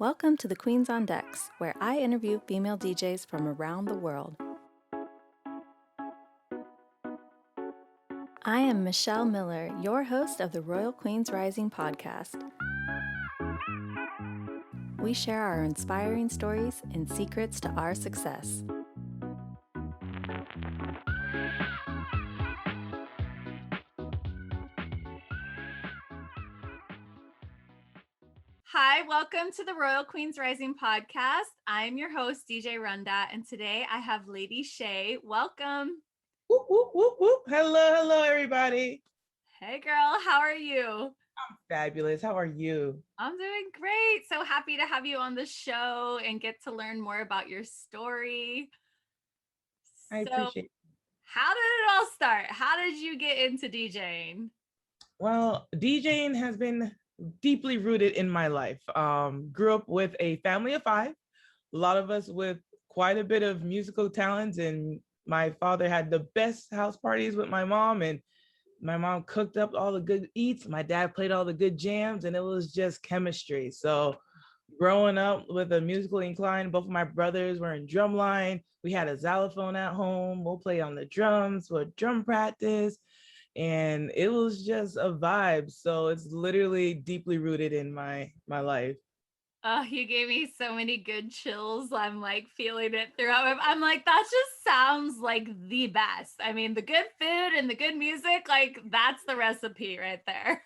Welcome to the Queens on Decks, where I interview female DJs from around the world. I am Michelle Miller, your host of the Royal Queens Rising podcast. We share our inspiring stories and secrets to our success. Hi, welcome to the Royal Queens Rising podcast. I'm your host, DJ RunDat, and today I have Lady Shay. Welcome. Whoop, whoop, whoop, whoop. Hello, everybody. Hey, girl. How are you? I'm fabulous. How are you? I'm doing great. So happy to have you on the show and get to learn more about your story. I appreciate it. How did it all start? How did you get into DJing? Well, DJing has been deeply rooted in my life. Grew up with a family of 5, a lot of us with quite a bit of musical talents, and my father had the best house parties with my mom, and my mom cooked up all the good eats. My dad played all the good jams, and it was just chemistry. So growing up with a musical incline, both of my brothers were in drumline. We had a xylophone at home. We'll play on the drums for drum practice. And it was just a vibe. So it's literally deeply rooted in my life. Oh, you gave me so many good chills. I'm like feeling it throughout. I'm like, that just sounds like the best. I mean, the good food and the good music, like that's the recipe right there.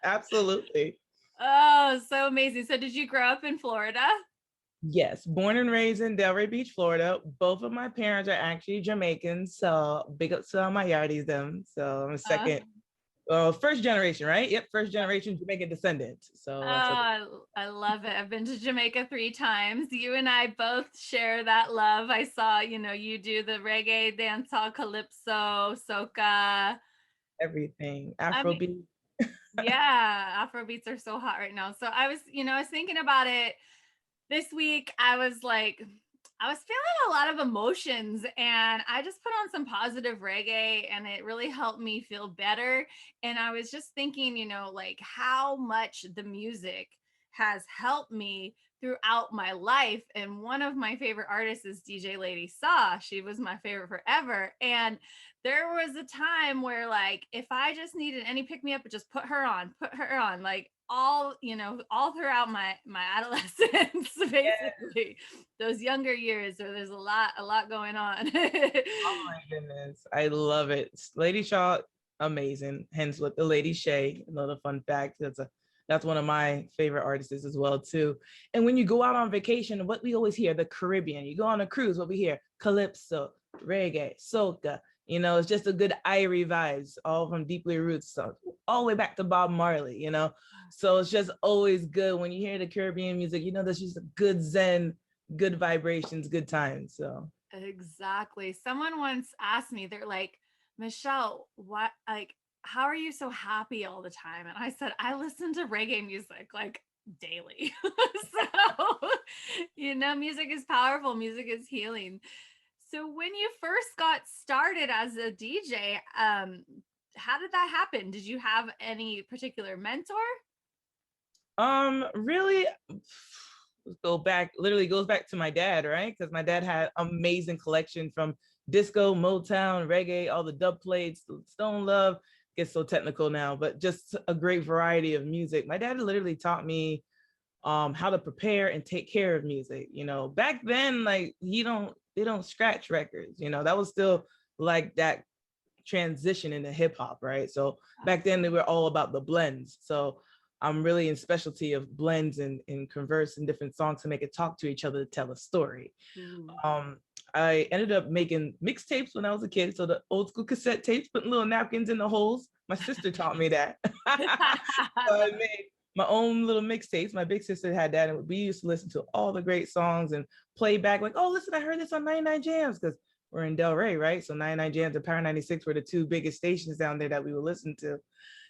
Absolutely. Oh, so amazing. So did you grow up in Florida? Yes, born and raised in Delray Beach, Florida. Both of my parents are actually Jamaicans, so big up to all my yardies them. So I'm a first generation, right? Yep, first generation Jamaican descendant. So I love it. I've been to Jamaica 3 times. You and I both share that love. I saw, you do the reggae, dancehall, calypso, soca, everything, I mean, Afrobeat. yeah, Afro beats are so hot right now. So I was thinking about it this week. I was feeling a lot of emotions and I just put on some positive reggae and it really helped me feel better. And I was just thinking, like how much the music has helped me throughout my life. And one of my favorite artists is DJ Lady Saw. She was my favorite forever. And there was a time where like if I just needed any pick me up, just put her on, like all throughout my adolescence, basically those younger years where there's a lot going on. Oh my goodness, I love it. Lady Shaw, amazing. Hence with the Lady Shay. Another fun fact. That's one of my favorite artists as well too. And when you go out on vacation, what we always hear, the Caribbean. You go on a cruise, what we hear, calypso, reggae, soca. It's just a good Irie vibes, all from deeply roots, so all the way back to Bob Marley. So it's just always good when you hear the Caribbean music. That's just a good Zen, good vibrations, good times. So Exactly. Someone once asked me, they're like, Michelle, what, like, how are you so happy all the time? And I said, I listen to reggae music like daily. So, music is powerful, music is healing. So when you first got started as a DJ, how did that happen? Did you have any particular mentor? Really literally goes back to my dad, right? Because my dad had amazing collection from disco, Motown, reggae, all the dub plates, Stone Love. Gets so technical now, but just a great variety of music. My dad literally taught me how to prepare and take care of music. Back then, like they don't scratch records. That was still like that transition into hip hop, right? So back then they were all about the blends. So I'm really in specialty of blends and converse in different songs to make it talk to each other to tell a story. I ended up making mixtapes when I was a kid. So the old school cassette tapes, putting little napkins in the holes. My sister taught me that. So I made my own little mixtapes. My big sister had that. And we used to listen to all the great songs and play back like, oh, listen, I heard this on 99 Jams because we're in Delray, right? So 99 Jams and Power 96 were the 2 biggest stations down there that we would listen to.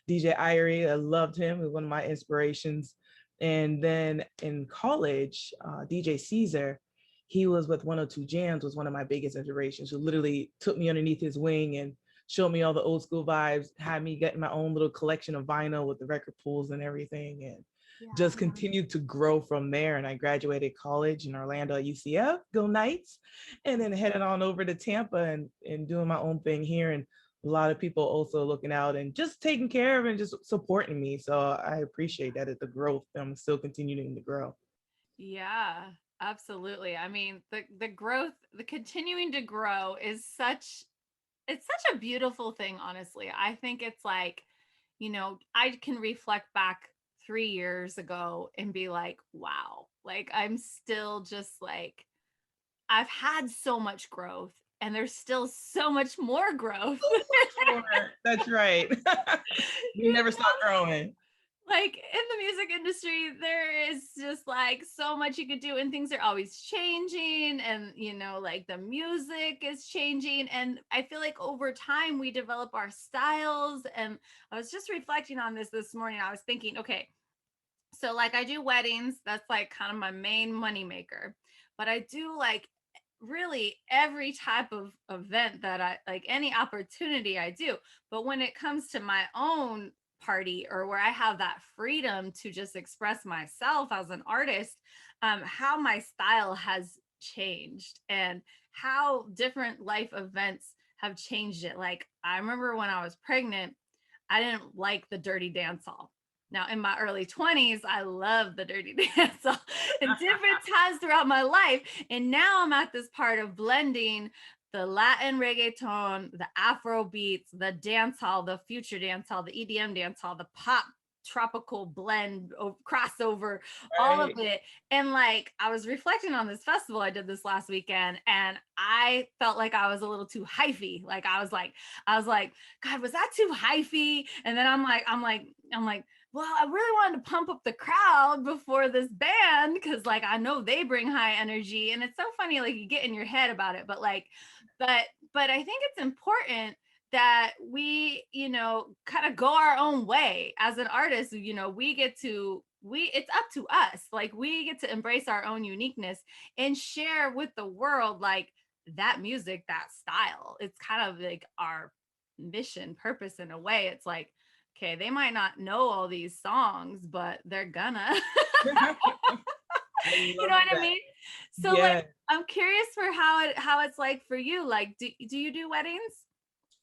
DJ Irie, I loved him. He was one of my inspirations. And then in college, DJ Caesar, he was with 102 Jams, was one of my biggest inspirations, who literally took me underneath his wing and showed me all the old school vibes, had me getting my own little collection of vinyl with the record pools and everything. And just Yeah. continued to grow from there. And I graduated college in Orlando at UCF, go Knights, and then headed on over to Tampa and doing my own thing here. And a lot of people also looking out and just taking care of and just supporting me. So I appreciate that at the growth. I'm still continuing to grow. Yeah, absolutely. I mean, the growth, the continuing to grow is such it's such a beautiful thing, honestly. I think it's like, I can reflect back 3 years ago and be like, wow, like I'm still just like I've had so much growth and there's still so much more growth. So much more. That's right. We You never know? stop growing. Like in the music industry, there is just like so much you could do, and things are always changing. And, like the music is changing. And I feel like over time we develop our styles. And I was just reflecting on this morning. I was thinking, okay, so like I do weddings, that's like kind of my main money maker. But I do like really every type of event that I like, any opportunity I do. But when it comes to my own party, or where I have that freedom to just express myself as an artist, how my style has changed and how different life events have changed it. Like I remember when I was pregnant, I didn't like the dirty dance hall. Now, in my early 20s, I loved the dirty dance hall in different times throughout my life. And now I'm at this part of blending the Latin reggaeton, the Afro beats, the dance hall, the future dance hall, the EDM dance hall, the pop tropical blend crossover, all of Right. it. And like I was reflecting on this festival I did this last weekend, and I felt like I was a little too hyphy. Like I was like, God, was that too hyphy? And then I'm like, well, I really wanted to pump up the crowd before this band because like I know they bring high energy. And it's so funny, like you get in your head about it, but like, but I think it's important that we, kind of go our own way as an artist. We get to we it's up to us. Like we get to embrace our own uniqueness and share with the world like that music, that style. It's kind of like our mission, purpose in a way. It's like, okay, they might not know all these songs, but they're gonna. I You love know what I that. mean? So like Yeah, I'm curious for how it's like for you. Like do you do weddings?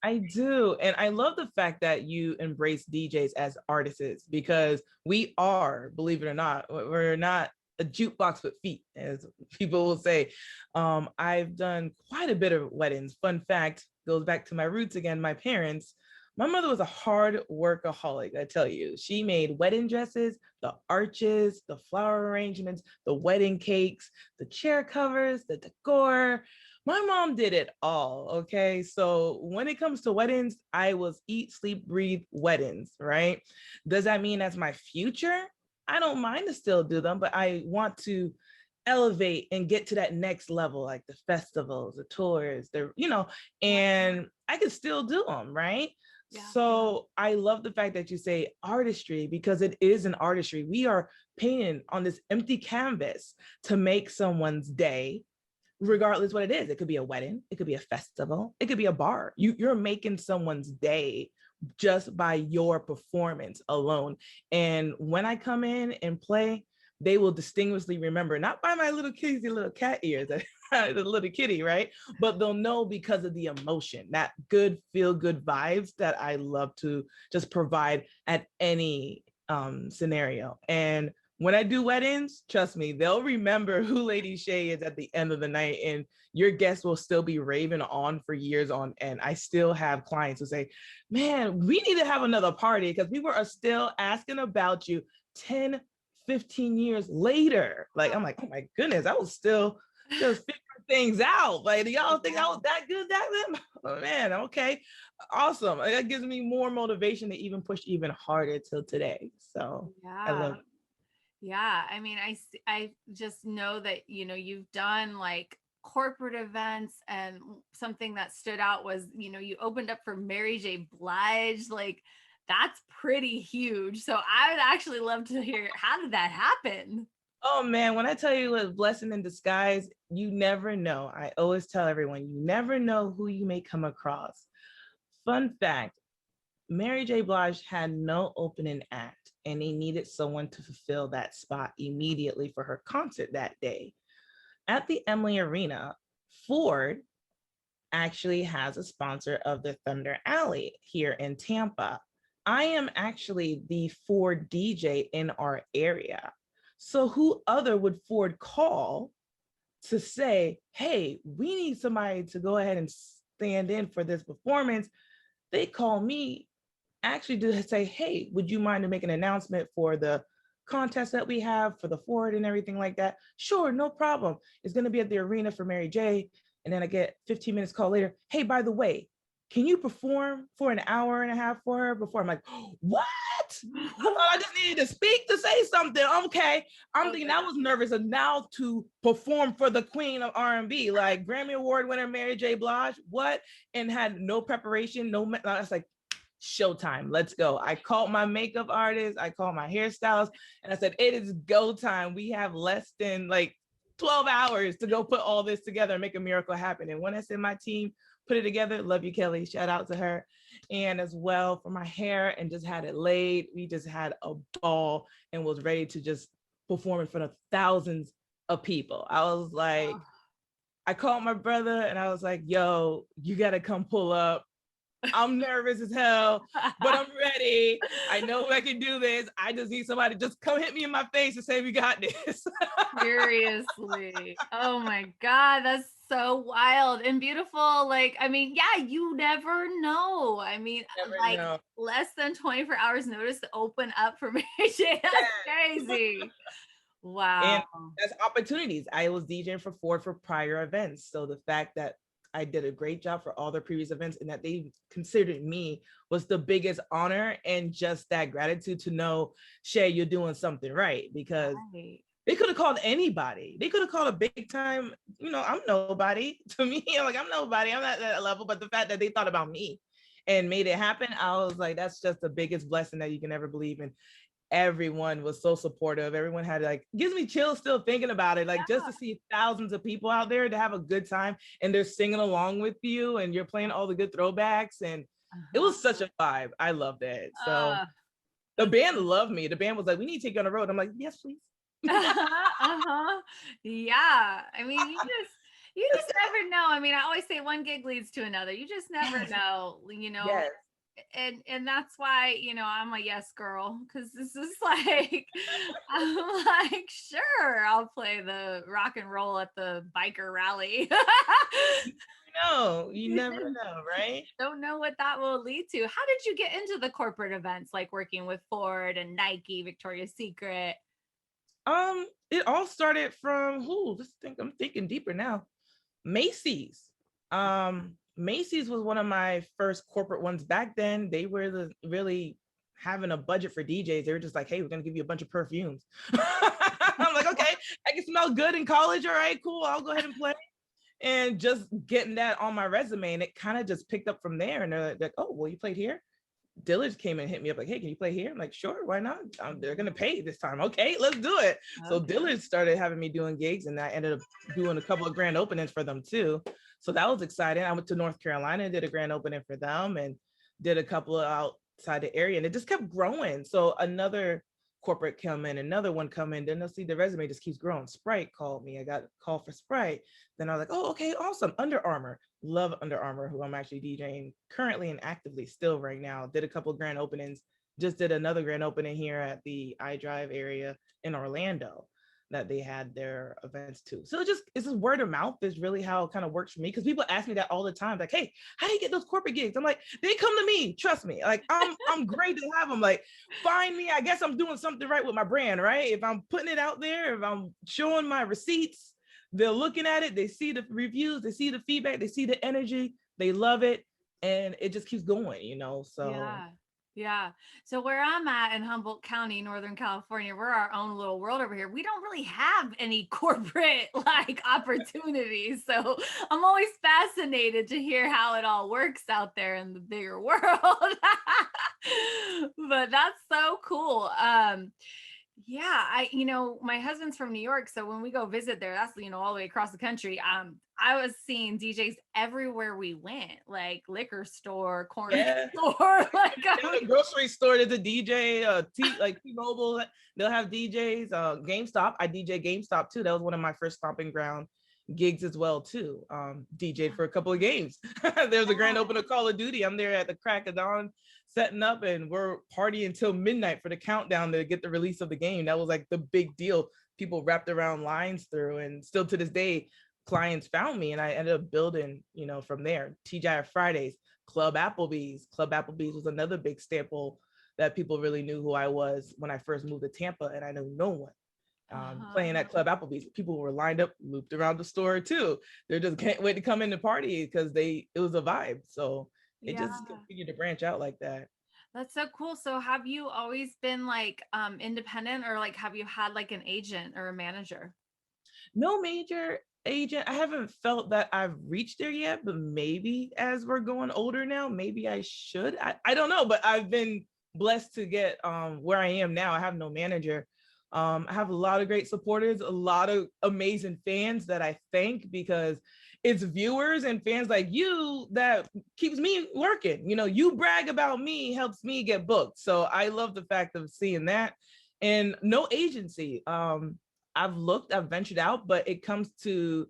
I do. And I love the fact that you embrace DJs as artists because we are, believe it or not, we're not a jukebox with feet, as people will say. I've done quite a bit of weddings. Fun fact goes back to my roots again, my parents. My mother was a hard workaholic, I tell you. She made wedding dresses, the arches, the flower arrangements, the wedding cakes, the chair covers, the decor. My mom did it all. Okay. So when it comes to weddings, I was eat, sleep, breathe weddings, right? Does that mean that's my future? I don't mind to still do them, but I want to elevate and get to that next level, like the festivals, the tours, and I can still do them, right? Yeah. So I love the fact that you say artistry because it is an artistry. We are painting on this empty canvas to make someone's day, regardless what it is. It could be a wedding, it could be a festival, it could be a bar. You're making someone's day just by your performance alone. And when I come in and play, they will distinguishedly remember, not by my little kitty, little cat ears, the little kitty, right? But they'll know because of the emotion, that good feel good vibes that I love to just provide at any scenario. And when I do weddings, trust me, they'll remember who Lady Shay is at the end of the night, and your guests will still be raving on for years on end. I still have clients who say, man, we need to have another party because people are still asking about you 10, 15 years later. Like, I'm like, oh my goodness, I was still just figuring things out. Like, do y'all think I was that good that then? Oh man, okay. Awesome. That gives me more motivation to even push even harder till today. So I Yeah. love it. Yeah, I mean, I just know that you've done like corporate events, and something that stood out was you opened up for Mary J. Blige. Like that's pretty huge. So I would actually love to hear, how did that happen? Oh man, when I tell you a blessing in disguise, you never know. I always tell everyone, you never know who you may come across. Fun fact, Mary J. Blige had no opening act. and they needed someone to fulfill that spot immediately for her concert that day. At the Emily Arena, Ford actually has a sponsor of the Thunder Alley here in Tampa. I am actually the Ford DJ in our area. So who other would Ford call to say, hey, we need somebody to go ahead and stand in for this performance? They call me actually to say, hey, would you mind to make an announcement for the contest that we have for the Ford and everything like that? Sure, no problem. It's going to be at the arena for Mary J. And then I get 15 minutes call later. Hey, by the way, can you perform for an hour and a half for her before? I'm like, what? I thought I just needed to speak to say something. Okay. I'm thinking I was nervous enough to perform for the queen of R&B, like Grammy Award winner Mary J Blige. What? And had no preparation. I was like, showtime, let's go. I called my makeup artist, I called my hairstylist, and I said, it is go time. We have less than like 12 hours to go put all this together and make a miracle happen. And when I said my team put it together, love you, Kelly, shout out to her. And as well for my hair, and just had it laid. We just had a ball and was ready to just perform in front of thousands of people. I was like, I called my brother and I was like, yo, you got to come pull up. I'm nervous as hell, but I'm ready. I know I can do this. I just need somebody to just come hit me in my face and say, we got this. Seriously. Oh my God. That's so wild and beautiful. Like, I mean, yeah, you never know. I mean, like Know. less than 24 hours notice to open up for Mary J. That's crazy. Wow. And that's opportunities. I was DJing for Ford for prior events. So the fact that I did a great job for all their previous events and that they considered me was the biggest honor, and just that gratitude to know, Shay, you're doing something right, because they could have called anybody. They could have called a big time, I'm nobody to me. I'm nobody. I'm not at that level. But the fact that they thought about me and made it happen, I was like, that's just the biggest blessing that you can ever believe in. Everyone was so supportive. Everyone had gives me chills still thinking about it. Just to see thousands of people out there to have a good time and they're singing along with you and you're playing all the good throwbacks. And it was such a vibe. I loved it. So the band loved me. The band was like, we need to take you on the road. I'm like, yes, please. Yeah. I mean, you just never know. I mean, I always say one gig leads to another. You just never know, Yes. And that's why, I'm a yes girl, because this is like, I'm like, sure, I'll play the rock and roll at the biker rally. No, you never know, right? Don't know what that will lead to. How did you get into the corporate events, like working with Ford and Nike, Victoria's Secret? It all started from I'm thinking deeper now. Macy's. Macy's was one of my first corporate ones back then. They were really having a budget for DJs. They were just like, hey, we're gonna give you a bunch of perfumes. I'm like, okay, I can smell good in college. All right, cool. I'll go ahead and play. And just getting that on my resume, and it kind of just picked up from there. And they're like, oh, well, you played here? Dillage came and hit me up like, hey, can you play here? I'm like, sure, why not? They're gonna pay this time. Okay, let's do it. Okay. So Dillage started having me doing gigs, and I ended up doing a couple of grand openings for them too. So that was exciting. I went to North Carolina and did a grand opening for them, and did a couple of outside the area, and it just kept growing. So another corporate come in, another one come in, then they'll see the resume just keeps growing. Sprite called me. I got a call for Sprite. Then I was like, oh, okay, awesome. Under Armour. Love Under Armour, who I'm actually DJing currently and actively still right now. Did a couple of grand openings. Just did another grand opening here at the iDrive area in Orlando that they had their events too. So it's just word of mouth is really how it kind of works for me, because people ask me that all the time, like, hey, how do you get those corporate gigs? I'm like, they come to me, trust me. Like I'm great to have them. Like, find me. I guess I'm doing something right with my brand, right? If I'm putting it out there, if I'm showing my receipts, they're looking at it, they see the reviews, they see the feedback, they see the energy, they love it, and it just keeps going, so. Yeah. So where I'm at in Humboldt County, Northern California, we're our own little world over here. We don't really have any corporate opportunities. So I'm always fascinated to hear how it all works out there in the bigger world. But that's so cool. Yeah, my husband's from New York, so when we go visit there, that's all the way across the country. I was seeing DJs everywhere we went, like liquor store, corner Yeah. store, like Down the grocery store, there's a DJ, like T-Mobile, they'll have DJs. GameStop, I DJ GameStop too. That was one of my first stomping ground gigs as well too. DJ'd for a couple of games. There's a grand opening of Call of Duty. I'm there at the crack of dawn setting up, and we're partying until midnight for the countdown to get the release of the game. That was like the big deal. People wrapped around lines through, and still to this day, clients found me, and I ended up building, from there. TGI Fridays, Club Applebee's. Club Applebee's was another big staple that people really knew who I was when I first moved to Tampa, and I knew no one. Playing at Club Applebee's, people were lined up, looped around the store too. They just can't wait to come in the party because it was a vibe. So it yeah. just continued to branch out like that. That's so cool. So have you always been like independent, or like have you had like an agent or a manager? No major agent. I haven't felt that I've reached there yet, but maybe as we're going older now, maybe I should. I don't know, but I've been blessed to get where I am now. I have no manager. I have a lot of great supporters, a lot of amazing fans that I thank, because it's viewers and fans like you that keeps me working. You brag about me, helps me get booked. So I love the fact of seeing that. And no agency. I've ventured out, but it comes to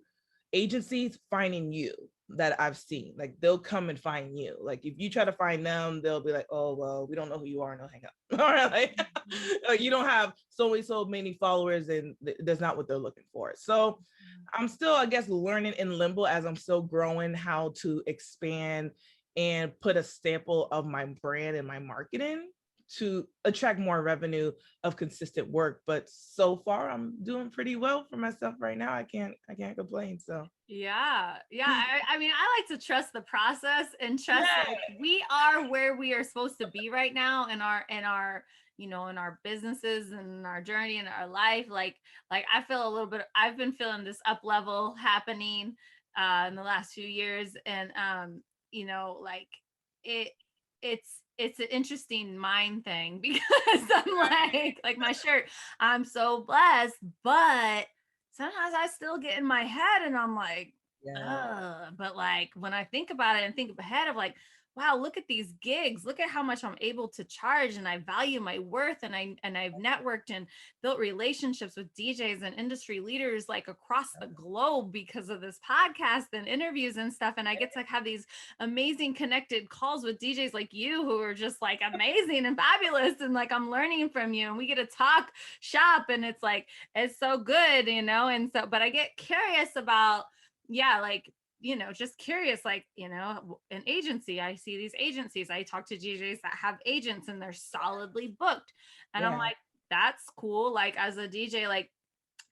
agencies finding you that I've seen. Like they'll come and find you. Like if you try to find them, they'll be like, oh, well, we don't know who you are, and they'll hang up. All right. Like you don't have so many followers, and that's not what they're looking for. So I'm still, I guess, learning in limbo as I'm still growing how to expand and put a staple of my brand and my marketing to attract more revenue of consistent work. But so far I'm doing pretty well for myself right now. I can't complain. So Yeah. I mean, I like to trust the process and trust yeah. like we are where we are supposed to be right now in our in our businesses and our journey in our life. Like I feel a little bit, I've been feeling this up level happening in the last few years. And like it it's an interesting mind thing because I'm like my shirt, I'm so blessed, but sometimes I still get in my head and I'm like, Yeah. but like when I think about it and think ahead of like, wow, look at these gigs, look at how much I'm able to charge, and I value my worth, and I've networked and built relationships with DJs and industry leaders like across the globe because of this podcast and interviews and stuff. And I get to have these amazing connected calls with DJs like you who are just like amazing and fabulous, and like I'm learning from you, and we get to talk shop, and it's like it's so good. And so but I get curious about, yeah, like just curious, like, an agency. I see these agencies. I talk to DJs that have agents and they're solidly booked. And I'm Yeah. like, that's cool. Like as a DJ, like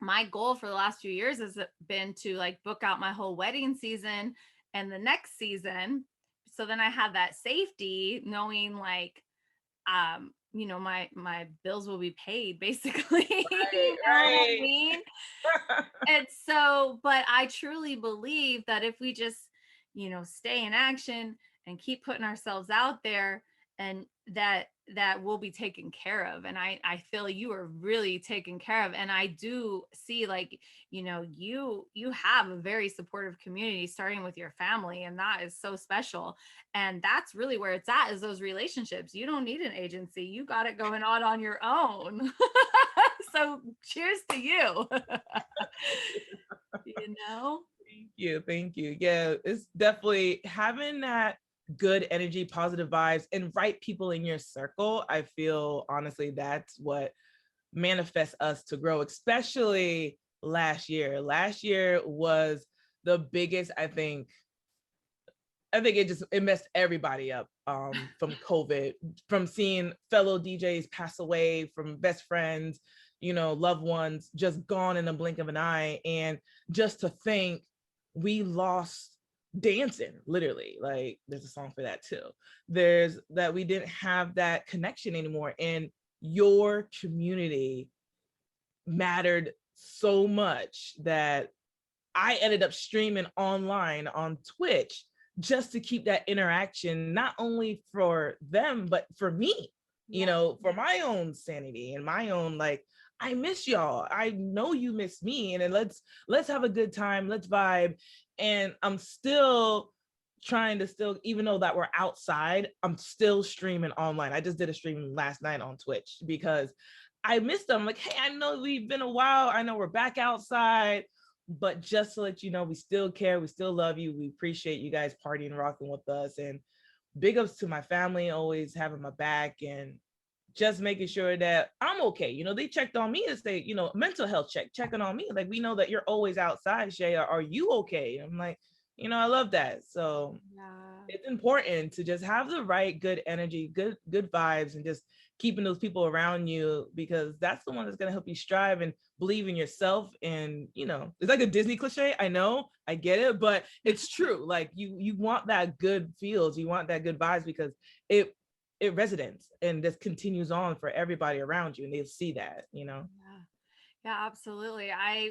my goal for the last few years has been to like book out my whole wedding season and the next season. So then I have that safety knowing like my bills will be paid basically. You know what I Right. mean? And so, but I truly believe that if we just, stay in action and keep putting ourselves out there, and that will be taken care of. And I feel you are really taken care of. And I do see like, you have a very supportive community starting with your family, and that is so special. And that's really where it's at, is those relationships. You don't need an agency. You got it going on your own. So cheers to you. you know Thank you. Yeah, it's definitely having that good energy, positive vibes, and right people in your circle. I feel honestly that's what manifests us to grow, especially last year. Last year was the biggest, I think it messed everybody up, from COVID, from seeing fellow DJs pass away, from best friends, loved ones just gone in a blink of an eye. And just to think we lost dancing, literally. Like there's a song for that too. There's that we didn't have that connection anymore. And your community mattered so much that I ended up streaming online on Twitch just to keep that interaction, not only for them, but for me, Yeah. for my own sanity and my own, like, I miss y'all. I know you miss me. And then let's have a good time. Let's vibe. And I'm still trying to still, even though that we're outside, I'm still streaming online. I just did a stream last night on Twitch because I missed them. Like, hey, I know we've been a while. I know we're back outside, but just to let you know, we still care. We still love you. We appreciate you guys partying and rocking with us. And big ups to my family, always having my back and just making sure that I'm okay. You know, they checked on me to say, you know, mental health checking on me. Like, we know that you're always outside, Shay. Are you okay? I'm like, you know, I love that. So Yeah. it's important to just have the right good energy, good vibes, and just keeping those people around you, because that's the one that's going to help you strive and believe in yourself. And you know, it's like a Disney cliche, I know, I get it, but it's true. Like, you want that good feels, you want that good vibes, because it resonates and just continues on for everybody around you, and they'll see that, you know. Yeah. Yeah, absolutely. I,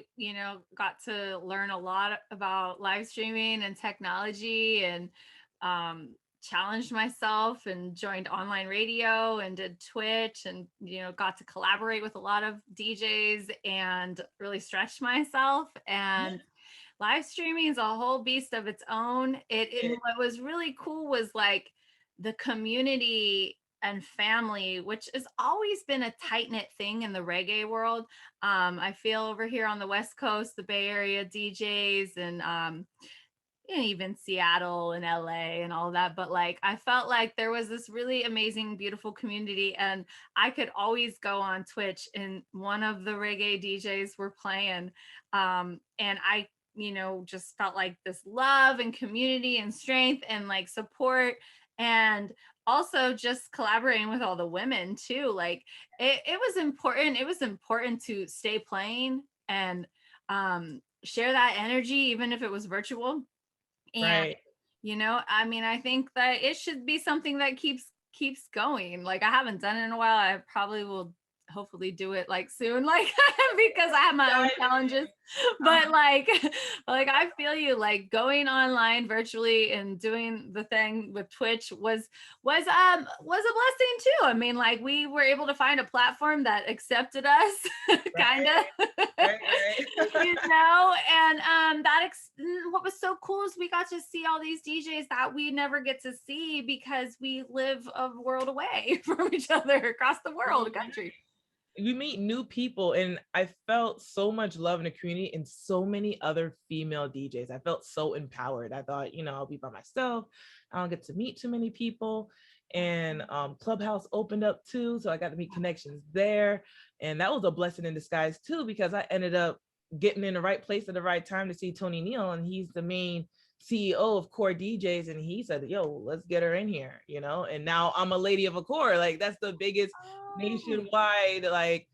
got to learn a lot about live streaming and technology and challenged myself and joined online radio and did Twitch and, got to collaborate with a lot of DJs and really stretched myself. And live streaming is a whole beast of its own. And what was really cool was like the community and family, which has always been a tight knit thing in the reggae world. I feel over here on the West Coast, the Bay Area DJs and even Seattle and LA and all that. But like, I felt like there was this really amazing, beautiful community. And I could always go on Twitch and one of the reggae DJs were playing. And I, just felt like this love and community and strength and like support. And also just collaborating with all the women too. Like it was important. It was important to stay playing and share that energy, even if it was virtual. And Right. I mean, I think that it should be something that keeps going. Like I haven't done it in a while. I probably will hopefully do it like soon, like because I have my own challenges. But like I feel you, like going online virtually and doing the thing with Twitch was a blessing too. I mean, like we were able to find a platform that accepted us kind Right. of. Right. Right. And what was so cool is we got to see all these DJs that we never get to see because we live a world away from each other across the world, the country. We meet new people, and I felt so much love in the community and so many other female DJs. I felt so empowered. I thought, you know, I'll be by myself. I don't get to meet too many people. And Clubhouse opened up too, so I got to meet connections there. And that was a blessing in disguise too, because I ended up getting in the right place at the right time to see Tony Neal, and he's the main CEO of Core DJs, and he said, yo, let's get her in here, you know. And now I'm a lady of a core. Like, that's the biggest nationwide like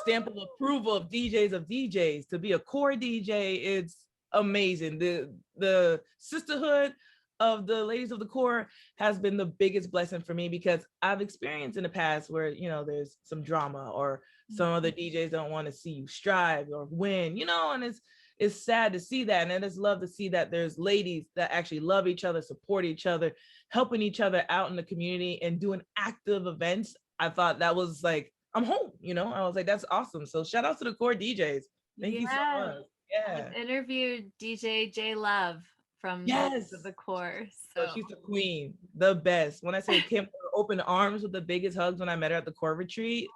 stamp of approval of DJs. To be a core DJ, it's amazing. The sisterhood of the ladies of the core has been the biggest blessing for me, because I've experienced in the past where, you know, there's some drama, or some other DJs don't want to see you strive or win, you know. And it's sad to see that. And I just love to see that there's ladies that actually love each other, support each other, helping each other out in the community and doing active events. I thought that was like, I'm home, you know. I was like, that's awesome. So shout out to the core DJs. Thank you so much. Yeah. I've interviewed DJ J Love from Yes. the core. So So she's the queen, the best. When I say Kim, open arms with the biggest hugs when I met her at the core retreat.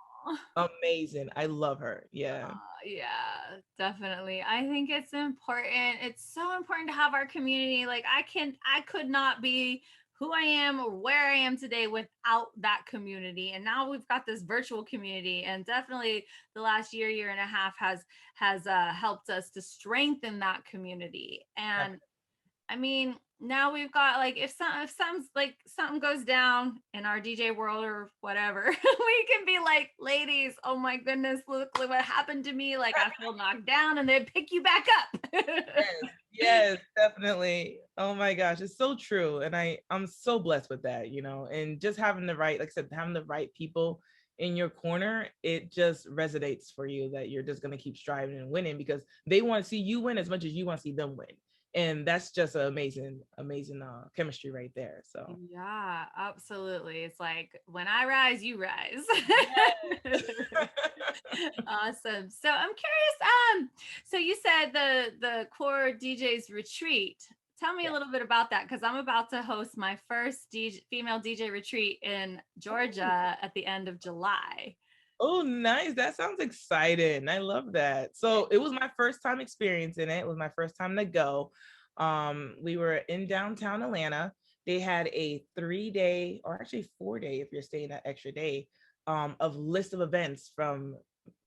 Amazing. I love her. Yeah. yeah, definitely. I think it's important. It's so important to have our community. Like I could not be who I am or where I am today without that community. And now we've got this virtual community, and definitely the last year and a half has helped us to strengthen that community. And I mean, now we've got like if something goes down in our DJ world or whatever, we can be like, ladies, oh my goodness, look what happened to me. Like I feel knocked down, and they pick you back up. Yes, definitely. Oh my gosh, it's so true. And I'm so blessed with that, you know, and just having the right, like I said, having the right people in your corner, it just resonates for you that you're just going to keep striving and winning, because they want to see you win as much as you want to see them win. And that's just an amazing chemistry right there. So Yeah, absolutely. It's like when I rise, you rise. yes. Awesome. So I'm curious, so you said the core DJs retreat. Tell me a Yeah. little bit about that because I'm about to host my first female DJ retreat in Georgia at the end of July. Oh, nice. That sounds exciting. I love that. So it was my first time experiencing it. It was my first time to go. We were in downtown Atlanta. They had a 3-day, or actually 4-day if you're staying that extra day, of list of events from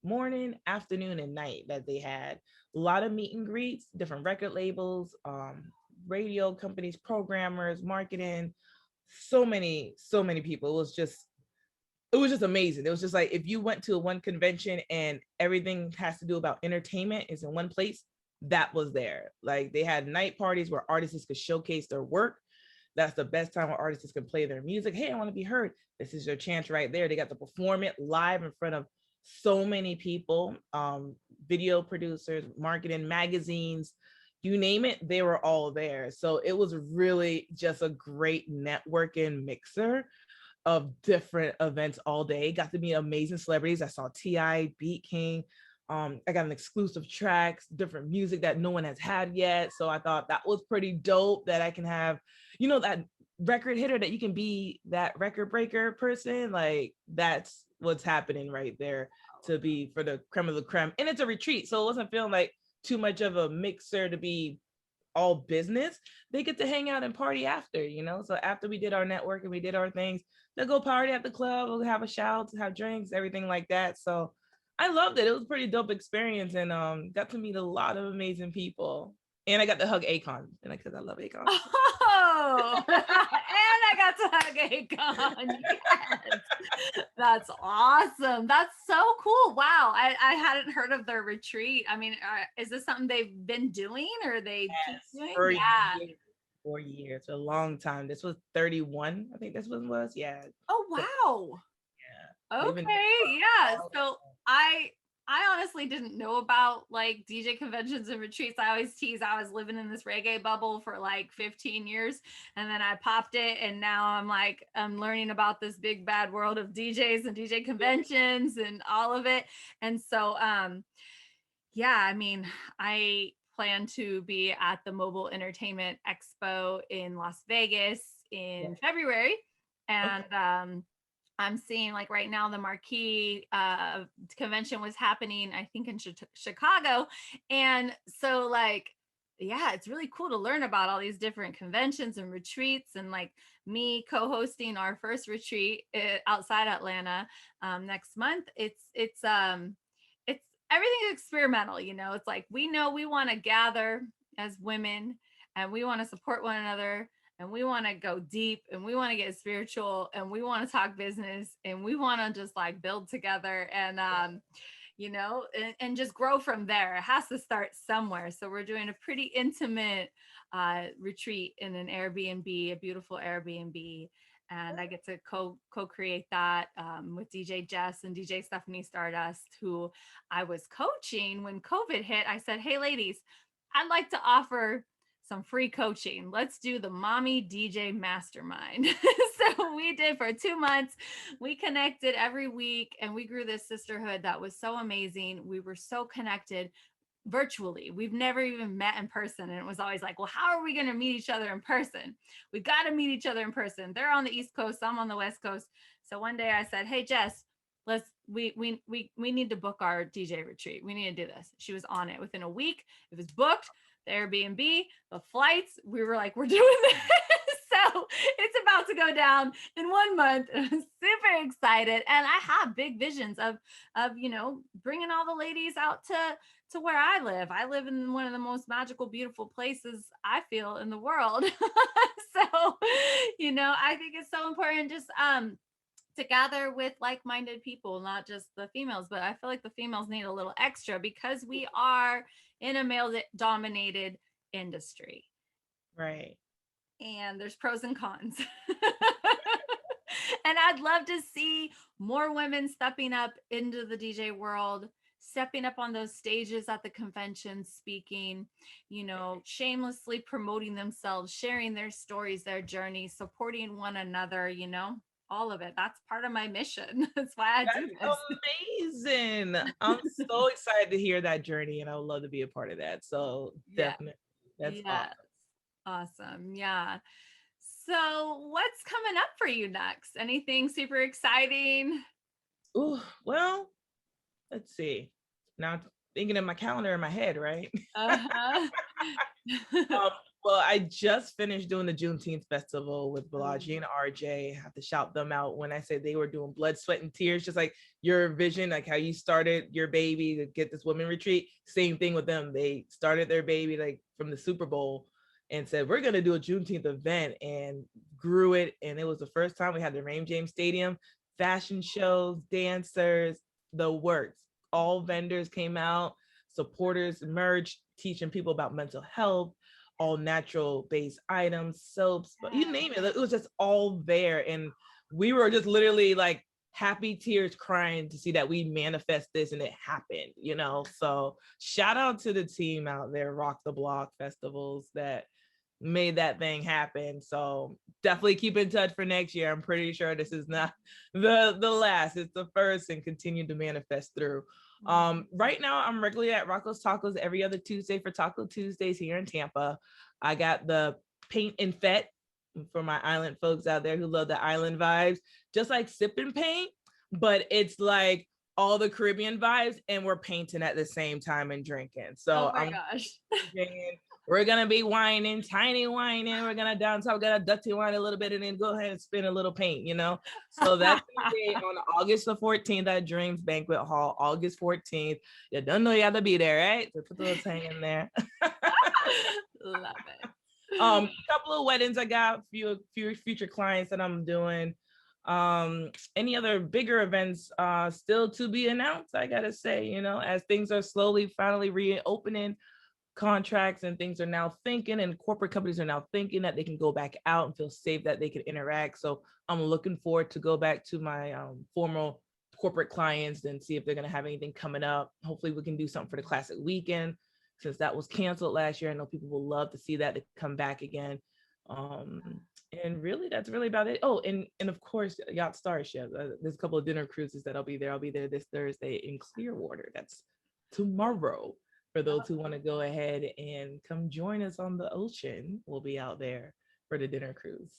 morning, afternoon, and night that they had. A lot of meet and greets, different record labels, radio companies, programmers, marketing, so many people. It was just amazing. It was just like if you went to a one convention and everything has to do about entertainment is in one place, that was there. Like they had night parties where artists could showcase their work. That's the best time where artists can play their music. Hey, I want to be heard. This is your chance right there. They got to perform it live in front of so many people, video producers, marketing, magazines, you name it, they were all there. So it was really just a great networking mixer of different events all day. Got to meet amazing celebrities. I saw T.I., Beat King. I got an exclusive tracks, different music that no one has had yet. So I thought that was pretty dope that I can have, that record hitter that you can be that record breaker person. Like that's what's happening right there to be for the creme of the creme. And it's a retreat. So it wasn't feeling like too much of a mixer to be all business. They get to hang out and party after. So after we did our network and we did our things, they'll go party at the club, we'll have a shout, have drinks, everything like that. So I loved it. It was a pretty dope experience and got to meet a lot of amazing people. And I got to hug Akon, and because I love Akon. Oh, and I got to hug Akon. Yes. That's awesome. That's so cool. Wow. I hadn't heard of their retreat. I mean, is this something they've been doing or they keep Yes, doing? for Yeah. years, 4 years, a long time. This was 31, I think this one was. Yeah. Oh, So, wow. yeah. They've been doing Okay. it Yeah. for a while. So I honestly didn't know about like DJ conventions and retreats. I always tease I was living in this reggae bubble for like 15 years and then I popped it and now I'm learning about this big bad world of DJs and DJ conventions and all of it. And so yeah, I mean, I plan to be at the Mobile Entertainment Expo in Las Vegas Yeah. in February. And Okay. I'm seeing like right now the marquee convention was happening, I think in Chicago. And so like, yeah, it's really cool to learn about all these different conventions and retreats and like me co-hosting our first retreat outside Atlanta next month. It's everything's experimental, it's like we know we want to gather as women and we want to support one another and we want to go deep and we want to get spiritual and we want to talk business and we want to just like build together and and just grow from there. It has to start somewhere. So we're doing a pretty intimate retreat in an Airbnb, a beautiful Airbnb. And I get to co-create that with DJ Jess and DJ Stephanie Stardust, who I was coaching when COVID hit. I said, hey, ladies, I'd like to offer some free coaching. Let's do the Mommy DJ Mastermind. So we did for 2 months. We connected every week and we grew this sisterhood that was so amazing. We were so connected virtually. We've never even met in person. And it was always like, well, how are we going to meet each other in person? We got to meet each other in person. They're on the East Coast, I'm on the West Coast. So one day I said, hey, Jess, we need to book our DJ retreat. We need to do this. She was on it within a week. It was booked. The Airbnb, the flights. We were like, we're doing this. So it's about to go down in 1 month. I'm super excited. And I have big visions of bringing all the ladies out to where I live. I live in one of the most magical, beautiful places I feel in the world. So, I think it's so important just to gather with like-minded people, not just the females, but I feel like the females need a little extra because we are in a male-dominated industry. Right. And there's pros and cons. And I'd love to see more women stepping up into the DJ world, stepping up on those stages at the convention, speaking, shamelessly promoting themselves, sharing their stories, their journeys, supporting one another, all of it. That's part of my mission. That's why I do this. That's amazing. I'm so excited to hear that journey, and I would love to be a part of that. So Yeah. definitely, that's Yes. Awesome. Yeah. So, what's coming up for you next? Anything super exciting? awesome. Ooh, well, let's see. Now I'm thinking in my calendar in my head, right? Uh-huh. Um, well, I just finished doing the Juneteenth festival with Oh, Blige and RJ. I have to shout them out when I said they were doing blood, sweat, and tears, just like your vision, like how you started your baby to get this women retreat. Same thing with them. They started their baby like from the Super Bowl and said, we're going to do a Juneteenth event, and grew it. And it was the first time we had the Raymond James Stadium, fashion shows, dancers, the works. All vendors came out, supporters, merch, teaching people about mental health, all natural based items, soaps, but you name it. It was just all there. And we were just literally like happy tears crying to see that we manifest this and it happened, So shout out to the team out there, Rock the Block Festivals, that made that thing happen. So definitely keep in touch for next year. I'm pretty sure this is not the last, it's the first, and continue to manifest through. Right now I'm regularly at Rocco's Tacos every other Tuesday for Taco Tuesdays here in Tampa. I got the paint and fet for my island folks out there who love the island vibes, just like sip and paint, but it's like all the Caribbean vibes, and we're painting at the same time and drinking. So oh my gosh. we're gonna be whining, tiny whining. We're gonna dance. We're gonna dirty wine a little bit, and then go ahead and spin a little paint. So that's gonna be on August the 14th at Dreams Banquet Hall. August 14th. You don't know you have to be there, right? So put the little thing in there. Love it. A couple of weddings I got, few future clients that I'm doing. Any other bigger events still to be announced, I gotta say, as things are slowly finally reopening, contracts and things are now thinking, and corporate companies are now thinking that they can go back out and feel safe, that they can interact. So I'm looking forward to go back to my formal corporate clients and see if they're going to have anything coming up. Hopefully we can do something for the classic weekend, since that was canceled last year. I know people will love to see that to come back again. And really, that's really about it. Oh, and of course, Yacht Starship. There's a couple of dinner cruises that I'll be there. I'll be there this Thursday in Clearwater. That's tomorrow. For those who want to go ahead and come join us on the ocean, we'll be out there for the dinner cruise.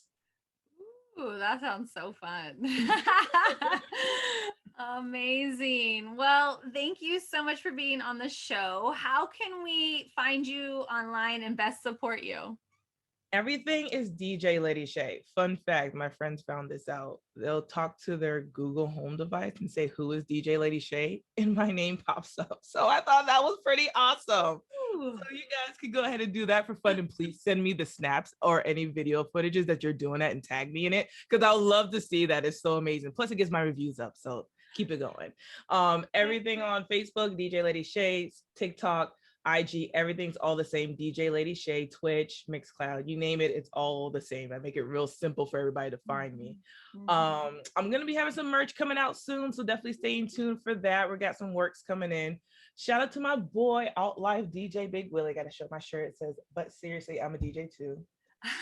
Ooh, that sounds so fun. Amazing. Well, thank you so much for being on the show. How can we find you online and best support you? Everything is DJ Lady Shay. Fun fact, my friends found this out. They'll talk to their Google Home device and say, who is DJ Lady Shay? And my name pops up. So I thought that was pretty awesome. Ooh. So you guys can go ahead and do that for fun. And please send me the snaps or any video footages that you're doing it and tag me in it, because I would love to see that. It's so amazing. Plus it gets my reviews up. So keep it going. Everything on Facebook, DJ Lady Shay, TikTok, IG, everything's all the same. DJ Lady Shay, Twitch, Mixcloud, you name it, it's all the same. I make it real simple for everybody to find me. I'm gonna be having some merch coming out soon, so definitely stay tuned for that. We got some works coming in. Shout out to my boy Outlife DJ Big Willie. Gotta show my shirt. It says, but seriously, I'm a DJ too.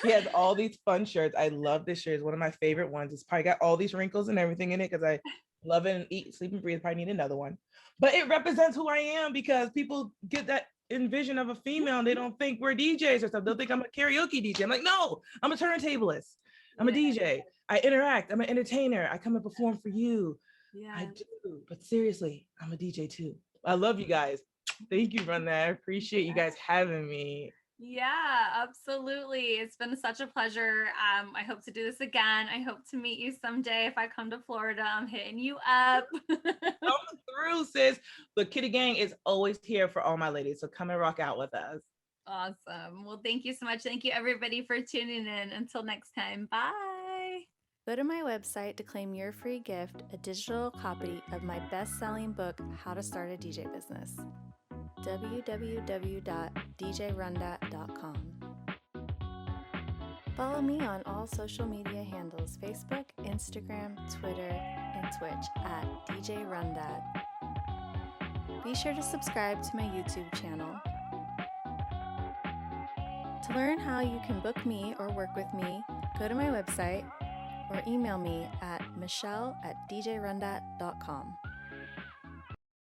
He has all these fun shirts. I love this shirt. It's one of my favorite ones. It's probably got all these wrinkles and everything in it because I love it and eat, sleep, and breathe. Probably need another one. But it represents who I am, because people get that envision of a female and they don't think we're DJs or something. They'll think I'm a karaoke DJ. I'm like, no, I'm a turntablist. I'm a DJ. I interact. I'm an entertainer. I come and perform for you. Yeah. I do. But seriously, I'm a DJ too. I love you guys. Thank you, RunDat. I appreciate you guys having me. Yeah, absolutely. It's been such a pleasure. I hope to do this again. I hope to meet you someday. If I come to Florida, I'm hitting you up. Come through, sis. The Kitty Gang is always here for all my ladies. So come and rock out with us. Awesome. Well, thank you so much. Thank you, everybody, for tuning in. Until next time. Bye. Go to my website to claim your free gift, a digital copy of my best-selling book, How to Start a DJ Business. www.djrundat.com. Follow me on all social media handles: Facebook, Instagram, Twitter, and Twitch at DJ RunDat. be sure to subscribe to my YouTube channel. To learn how you can book me or work with me, go to my website or email me at michelle@djrundat.com.